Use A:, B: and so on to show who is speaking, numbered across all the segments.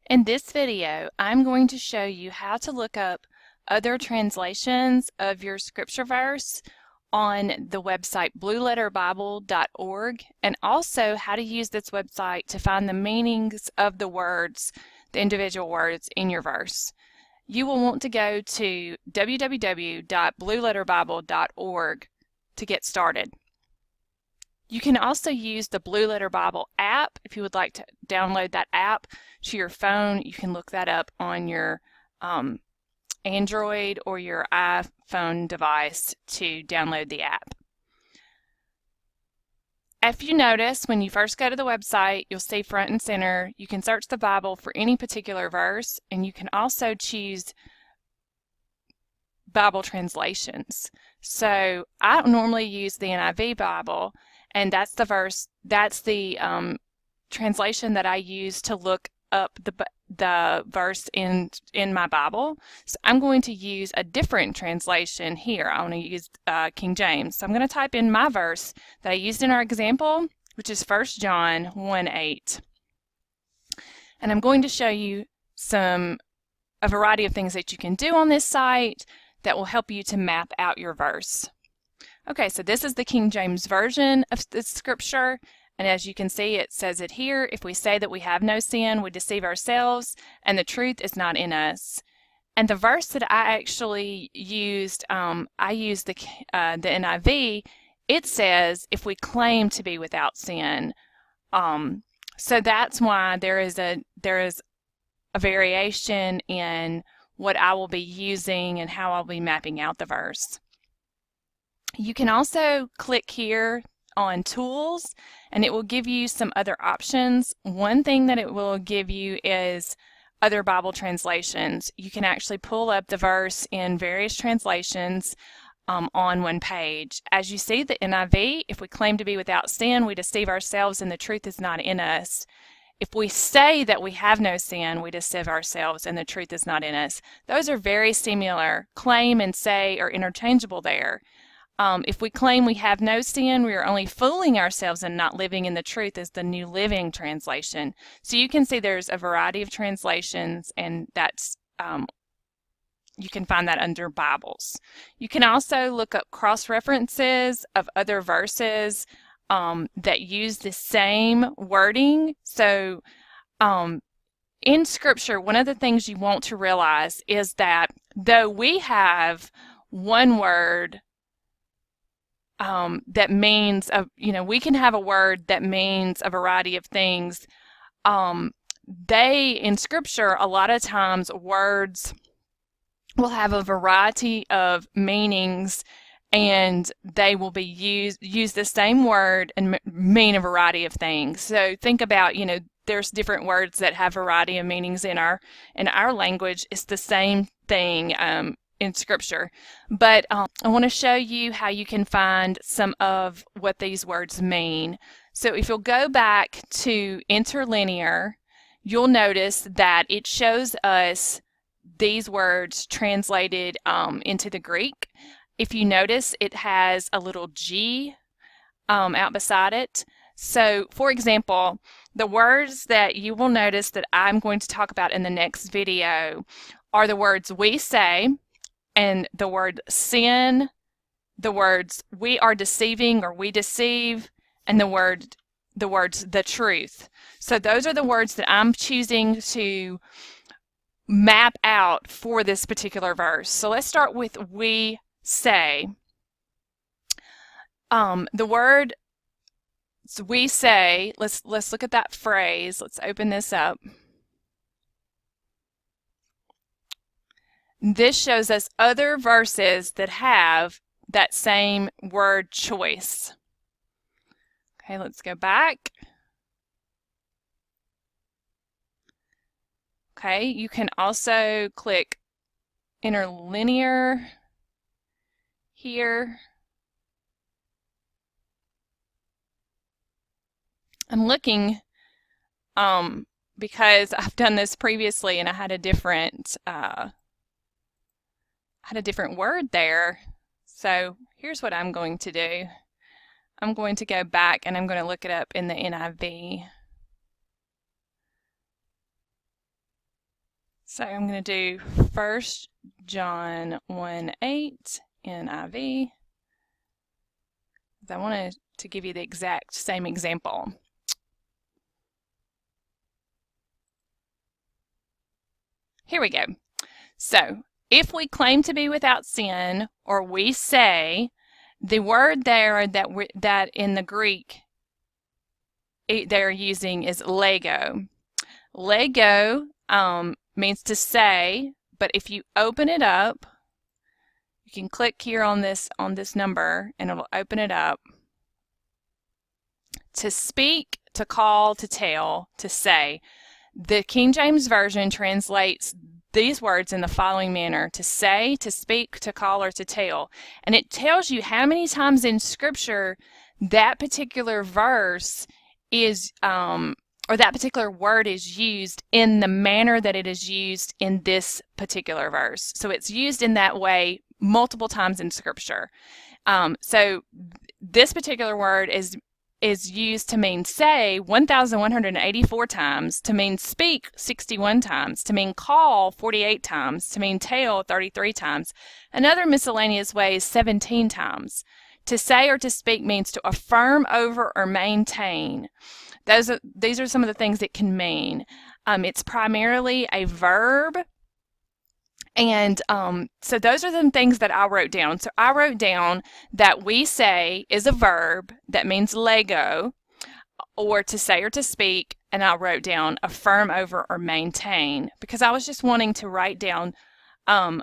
A: In this video, I'm going to show you how to look up other translations of your scripture verse on the website BlueLetterBIble.org, and also how to use this website to find the meanings of the words, the individual words in your verse. You will want to go to www.blueletterbible.org to get started. You can also use the Blue Letter Bible app. If you would like to download that app to your phone, you can look that up on your Android or your iPhone device to download the app. If you notice, when you first go to the website, you'll see front and center, you can search the Bible for any particular verse, and you can also choose Bible translations. So I normally use the NIV Bible, and that's the translation that I use to look up the verse in my Bible. So I'm going to use a different translation here. I want to use King James. So I'm going to type in my verse that I used in our example, which is 1 John 1:8. And I'm going to show you a variety of things that you can do on this site that will help you to map out your verse. Okay, so this is the King James Version of the scripture, and as you can see, it says it here: if we say that we have no sin, we deceive ourselves, and the truth is not in us. And the verse that I actually used, I used the NIV. It says, if we claim to be without sin. So that's why there is a variation in what I will be using and how I'll be mapping out the verse. You can also click here on Tools, and it will give you some other options. One thing that it will give you is other Bible translations. You can actually pull up the verse in various translations on one page. As you see, the NIV, if we claim to be without sin, we deceive ourselves and the truth is not in us. If we say that we have no sin, we deceive ourselves and the truth is not in us. Those are very similar. Claim and say are interchangeable there. If we claim we have no sin, we are only fooling ourselves and not living in the truth, is the New Living Translation. So you can see there's a variety of translations, and that's you can find that under Bibles. You can also look up cross-references of other verses that use the same wording. So in Scripture, one of the things you want to realize is that though we have one word that means, we can have a word that means a variety of things. In Scripture, a lot of times words will have a variety of meanings, and they will be use the same word and mean a variety of things. So think about, there's different words that have a variety of meanings in our language. It's the same thing in Scripture. But I want to show you how you can find some of what these words mean. So if you'll go back to interlinear, you'll notice that it shows us these words translated into the Greek. If you notice, it has a little G out beside it. So, for example, the words that you will notice that I'm going to talk about in the next video are the words we say, and the word sin, the words we are deceiving or we deceive, and the words the truth. So those are the words that I'm choosing to map out for this particular verse. So let's start with we say. The word we say, let's look at that phrase. Let's open this up. This shows us other verses that have that same word choice. Okay, let's go back. Okay, you can also click interlinear here. I'm looking because I've done this previously and I had a different word there. So here's what I'm going to do. I'm going to go back and I'm going to look it up in the NIV. So I'm going to do 1 John 1:8 NIV. I wanted to give you the exact same example. Here we go. So, if we claim to be without sin, or we say, the word there that in the Greek they're using is lego. Lego means to say, but if you open it up, you can click here on this number and it'll open it up. To speak, to call, to tell, to say. The King James Version translates these words in the following manner: to say, to speak, to call, or to tell. And it tells you how many times in Scripture that particular verse is, or that particular word is used in the manner that it is used in this particular verse. So it's used in that way multiple times in Scripture. So this particular word is used to mean say 1,184 times, to mean speak 61 times, to mean call 48 times, to mean tell 33 times. Another miscellaneous way is 17 times. To say or to speak means to affirm over or maintain. These are some of the things it can mean. It's primarily a verb. And so those are the things that I wrote down. So I wrote down that we say is a verb that means lego, or to say or to speak, and I wrote down affirm over or maintain, because I was just wanting to write down, I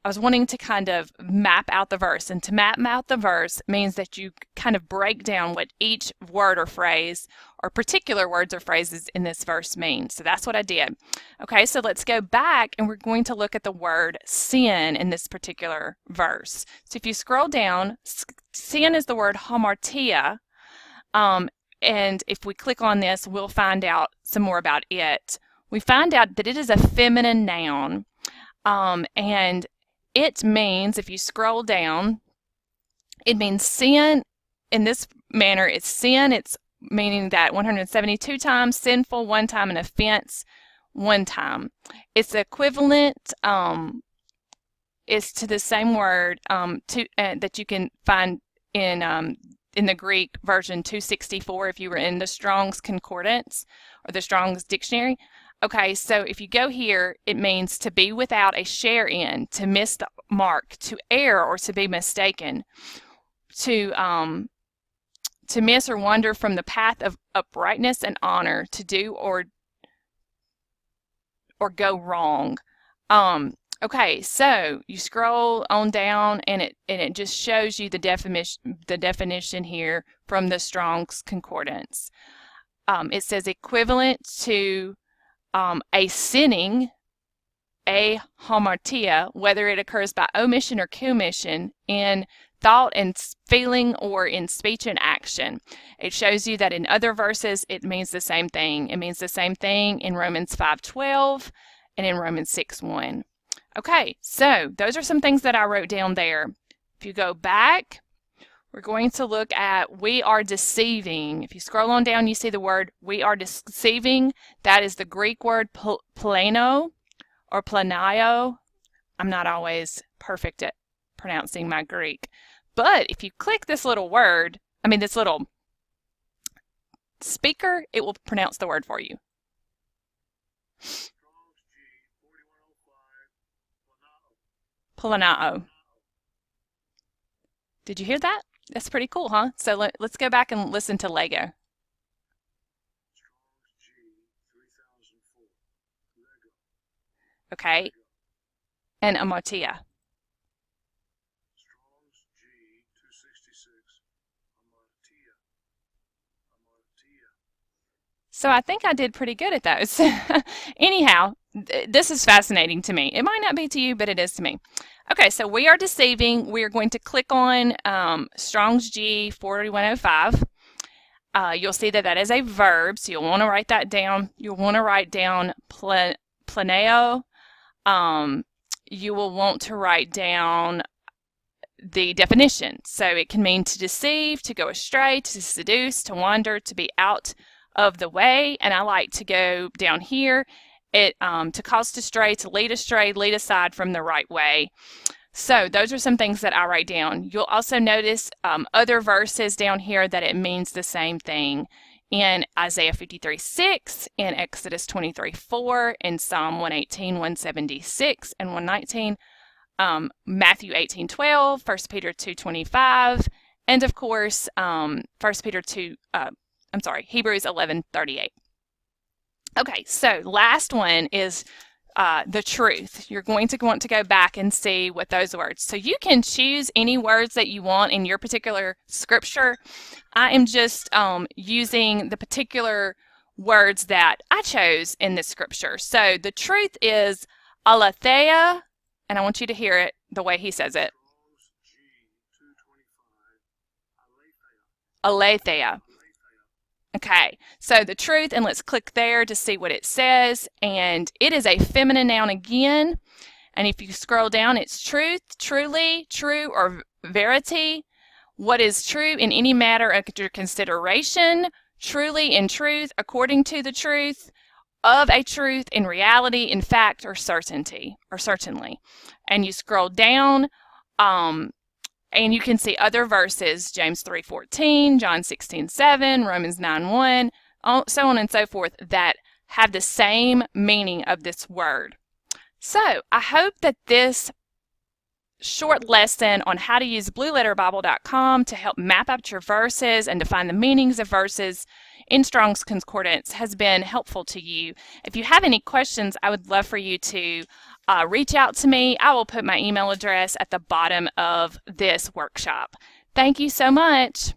A: was wanting to kind of map out the verse. And to map out the verse means that you kind of break down what each word or phrase or particular words or phrases in this verse mean. So that's what I did. Okay, so let's go back and we're going to look at the word sin in this particular verse. So if you scroll down, sin is the word hamartia. And if we click on this, we'll find out some more about it. We find out that it is a feminine noun. And it means, if you scroll down, it means sin in this manner. It's sin. It's meaning that 172 times, sinful 1 time, and offense 1 time. It's equivalent is to the same word that you can find in the Greek version 264 if you were in the Strong's Concordance or the Strong's Dictionary. Okay, so if you go here, it means to be without a share in, to miss the mark, to err or to be mistaken, to miss or wander from the path of uprightness and honor, to do or go wrong. Okay, so you scroll on down and it just shows you the definition here from the Strong's Concordance. It says equivalent to a sinning, a hamartia, whether it occurs by omission or commission, in thought and feeling or in speech and action. It shows you that in other verses it means the same thing. It means the same thing in Romans 5:12 and in Romans 6:1. Okay, so those are some things that I wrote down there. If you go back, we're going to look at we are deceiving. If you scroll on down, you see the word we are deceiving. That is the Greek word plano or planio. I'm not always perfect at pronouncing my Greek. But if you click this little word, this little speaker, it will pronounce the word for you. Planao. Did you hear that? That's pretty cool, huh? So let's go back and listen to Lego. Okay. And Amartia. So I think I did pretty good at those. Anyhow, this is fascinating to me. It might not be to you, but it is to me. Okay, so we are deceiving. We are going to click on Strong's G 4105. You'll see that is a verb, so you'll want to write that down. You'll want to write down planeo. You will want to write down the definition. So it can mean to deceive, to go astray, to seduce, to wander, to be out of the way. And I like to go down here to cause to stray, to lead astray, lead aside from the right way. So those are some things that I write down. You'll also notice other verses down here that it means the same thing. In Isaiah 53:6, in Exodus 23:4, in Psalm 118, 176, and 119, Matthew 18:12, 1 Peter 2:25, and of course, Hebrews 11:38. Okay, so last one is the truth. You're going to want to go back and see what those words. So you can choose any words that you want in your particular scripture. I am just using the particular words that I chose in this scripture. So the truth is aletheia, and I want you to hear it the way he says it. Aletheia. Okay, so the truth, and let's click there to see what it says. And it is a feminine noun again. And if you scroll down, it's truth, truly, true, or verity. What is true in any matter under consideration, truly in truth, according to the truth, of a truth, in reality, in fact, or certainty, or certainly. And you scroll down, and you can see other verses, James 3:14, John 16:7, Romans 9:1, so on and so forth, that have the same meaning of this word. So I hope that this short lesson on how to use BlueLetterBible.com to help map out your verses and to find the meanings of verses in Strong's Concordance has been helpful to you. If you have any questions, I would love for you to reach out to me. I will put my email address at the bottom of this workshop. Thank you so much.